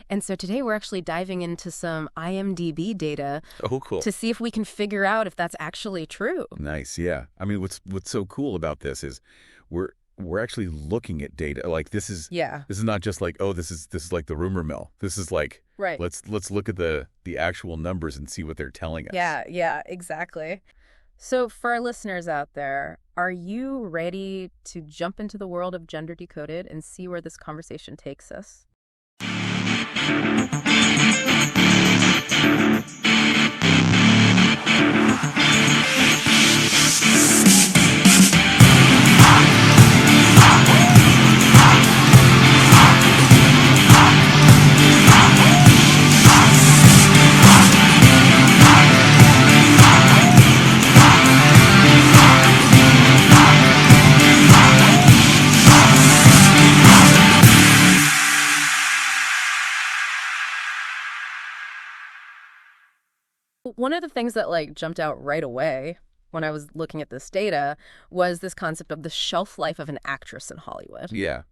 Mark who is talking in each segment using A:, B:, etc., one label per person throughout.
A: And so today we're actually diving into some IMDb data
B: Oh, cool.
A: to see if we can figure out if that's actually true.
B: Nice, yeah. I mean, what's so cool about this is we're actually looking at data. Like this is not just like, oh, this is like the rumor mill. This is like,
A: Right.
B: let's look at the actual numbers and see what they're telling us.
A: Yeah, exactly. So for our listeners out there, are you ready to jump into the world of Gender Decoded and see where this conversation takes us? One of the things that jumped out right away when I was looking at this data was this concept of the shelf life of an actress in Hollywood.
B: Yeah.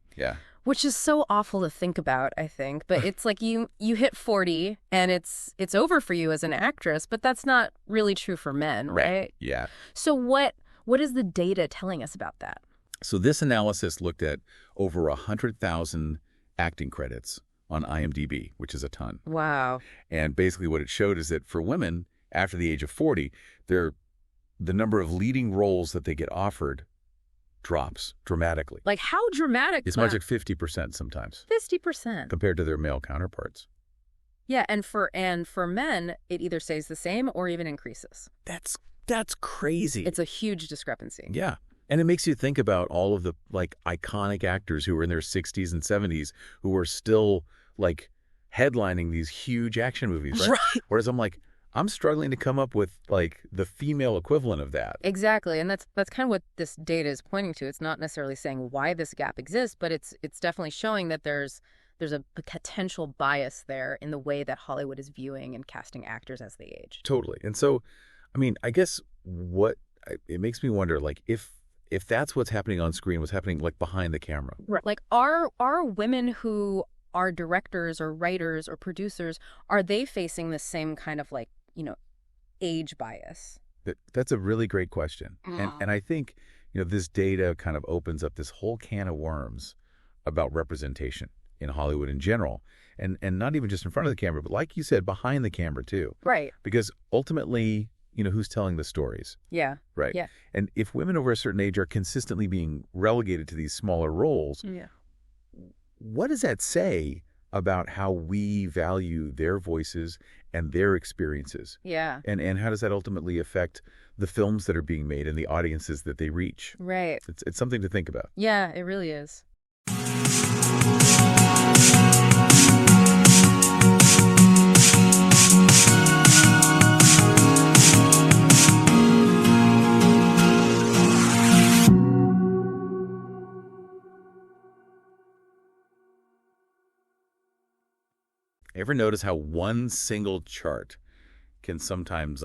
A: Which is so awful to think about, I think. But it's like you hit 40 and it's over for you as an actress, but that's not really true for men, right?
B: Yeah.
A: So what is the data telling us about that?
B: So this analysis looked at over 100,000 acting credits on IMDb, which is a ton.
A: Wow.
B: And basically what it showed is that for women after the age of 40, the number of leading roles that they get offered drops dramatically.
A: Like how dramatic?
B: As much as 50% sometimes.
A: 50%.
B: Compared to their male counterparts.
A: Yeah, and for men, it either stays the same or even increases.
B: That's crazy.
A: It's a huge discrepancy.
B: Yeah. And it makes you think about all of the iconic actors who were in their 60s and 70s who are still headlining these huge action movies, right?
A: Right.
B: Whereas I'm struggling to come up with the female equivalent of that.
A: Exactly. And that's kind of what this data is pointing to. It's not necessarily saying why this gap exists, but it's definitely showing that there's a potential bias there in the way that Hollywood is viewing and casting actors as they age.
B: Totally. And so, I mean, I guess it makes me wonder, if that's what's happening on screen, what's happening behind the camera.
A: Right. Are women who are directors or writers or producers, are they facing the same kind of age bias?
B: That's a really great question. And I think, this data kind of opens up this whole can of worms about representation in Hollywood in general. And not even just in front of the camera, but like you said, behind the camera too.
A: Right.
B: Because ultimately, who's telling the stories?
A: Yeah.
B: Right.
A: Yeah.
B: And if women over a certain age are consistently being relegated to these smaller roles, what does that say about how we value their voices and their experiences?
A: Yeah.
B: And how does that ultimately affect the films that are being made and the audiences that they reach?
A: Right.
B: It's something to think about.
A: Yeah, it really is.
B: Ever notice how one single chart can sometimes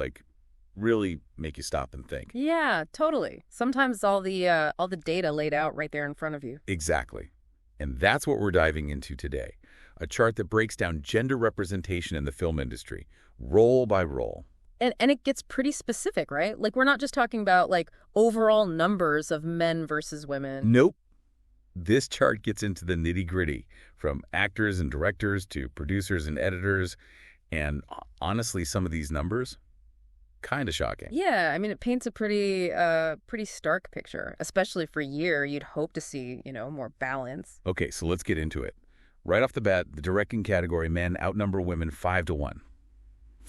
B: really make you stop and think?
A: Yeah, totally. Sometimes all the data laid out right there in front of you.
B: Exactly. And that's what we're diving into today. A chart that breaks down gender representation in the film industry, role by role.
A: And it gets pretty specific, right? We're not just talking about overall numbers of men versus women.
B: Nope. This chart gets into the nitty-gritty, from actors and directors to producers and editors. And honestly, some of these numbers, kind of shocking.
A: Yeah, I mean, it paints a pretty stark picture, especially for a year. You'd hope to see, more balance.
B: Okay, so let's get into it. Right off the bat, the directing category, men outnumber women 5-1.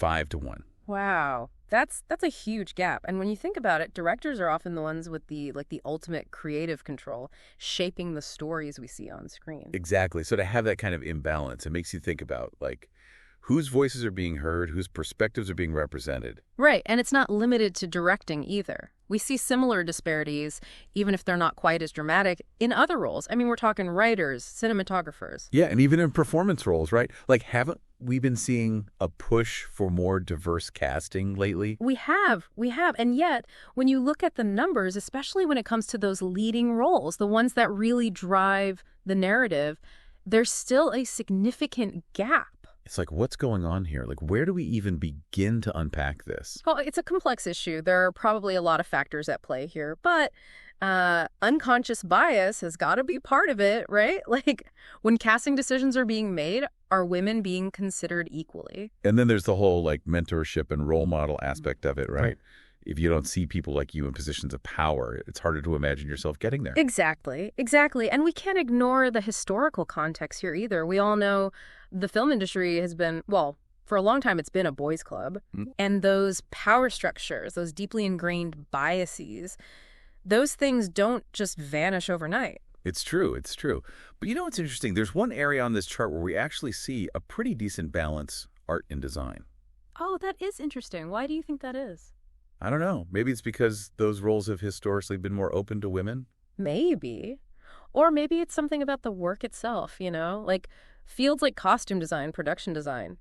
B: 5-1.
A: Wow. That's a huge gap. And when you think about it, directors are often the ones with the ultimate creative control, shaping the stories we see on screen.
B: Exactly. So to have that kind of imbalance, it makes you think about whose voices are being heard, whose perspectives are being represented.
A: Right. And it's not limited to directing either. We see similar disparities, even if they're not quite as dramatic, in other roles. I mean, we're talking writers, cinematographers.
B: Yeah, and even in performance roles, right? Haven't we been seeing a push for more diverse casting lately?
A: We have. And yet, when you look at the numbers, especially when it comes to those leading roles, the ones that really drive the narrative, there's still a significant gap.
B: It's like, what's going on here? Like, where do we even begin to unpack this?
A: Well, it's a complex issue. There are probably a lot of factors at play here, but unconscious bias has got to be part of it, right? Like, when casting decisions are being made, are women being considered equally?
B: And then there's the whole, like, mentorship and role model aspect of it, right? If you don't see people like you in positions of power, it's harder to imagine yourself getting there.
A: Exactly, exactly. And we can't ignore the historical context here either. We all know the film industry has been, well, for a long time it's been a boys' club. And those power structures, those deeply ingrained biases, those things don't just vanish overnight.
B: It's true. It's true. But you know what's interesting? There's one area on this chart where we actually see a pretty decent balance, art and design.
A: Oh, that is interesting. Why do you think that is?
B: I don't know. Maybe it's because those roles have historically been more open to women.
A: Maybe. Or maybe it's something about the work itself, you know? Like fields like costume design, production design,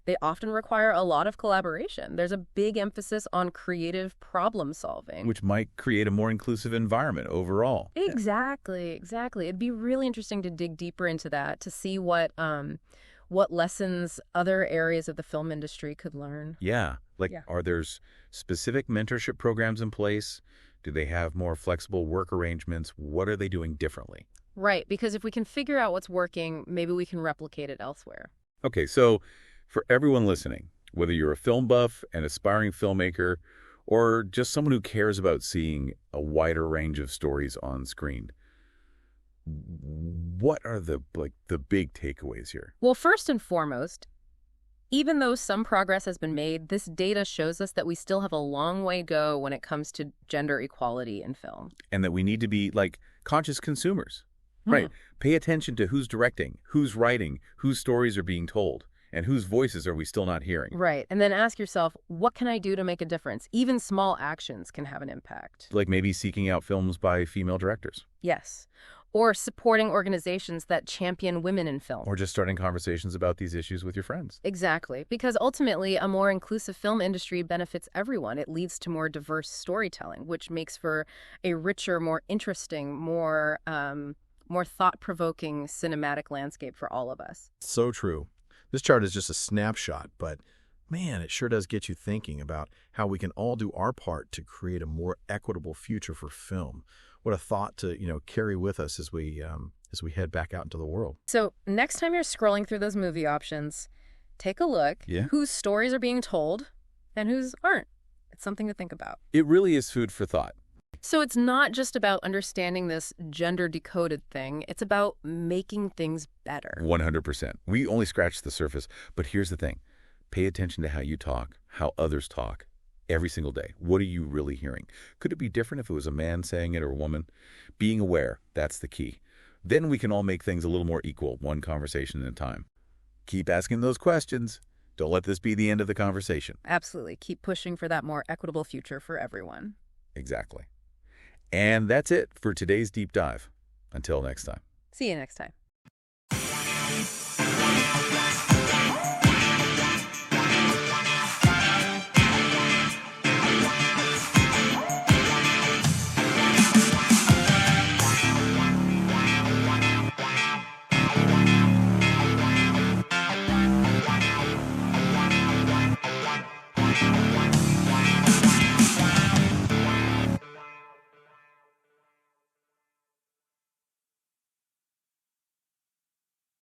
A: they often require a lot of collaboration. There's a big emphasis on creative problem solving.
B: Which might create a more inclusive environment overall.
A: Exactly, exactly. It'd be really interesting to dig deeper into that, to see what lessons other areas of the film industry could learn.
B: Yeah. Like, are there specific mentorship programs in place? Do they have more flexible work arrangements? What are they doing differently?
A: Right, because if we can figure out what's working, maybe we can replicate it elsewhere.
B: Okay, so for everyone listening, whether you're a film buff, an aspiring filmmaker, or just someone who cares about seeing a wider range of stories on screen, what are the big takeaways here?
A: Well, first and foremost, even though some progress has been made, this data shows us that we still have a long way to go when it comes to gender equality in film.
B: And that we need to be, like, conscious consumers. Right. Pay attention to who's directing, who's writing, whose stories are being told, and whose voices are we still not hearing.
A: Right. And then ask yourself, what can I do to make a difference? Even small actions can have an impact.
B: Like maybe seeking out films by female directors.
A: Yes. Or supporting organizations that champion women in film.
B: Or just starting conversations about these issues with your friends.
A: Exactly. Because ultimately, a more inclusive film industry benefits everyone. It leads to more diverse storytelling, which makes for a richer, more interesting, more thought-provoking cinematic landscape for all of us.
C: So true. This chart is just a snapshot, but man, it sure does get you thinking about how we can all do our part to create a more equitable future for film. What a thought to, carry with us as we head back out into the world.
A: So next time you're scrolling through those movie options, take a look whose stories are being told and whose aren't. It's something to think about.
B: It really is food for thought.
A: So it's not just about understanding this gender-decoded thing. It's about making things better.
B: 100%. We only scratched the surface. But here's the thing. Pay attention to how you talk, how others talk. Every single day. What are you really hearing? Could it be different if it was a man saying it or a woman? Being aware, that's the key. Then we can all make things a little more equal, one conversation at a time. Keep asking those questions. Don't let this be the end of the conversation.
A: Absolutely. Keep pushing for that more equitable future for everyone.
B: Exactly. And that's it for today's deep dive. Until next time.
A: See you next time.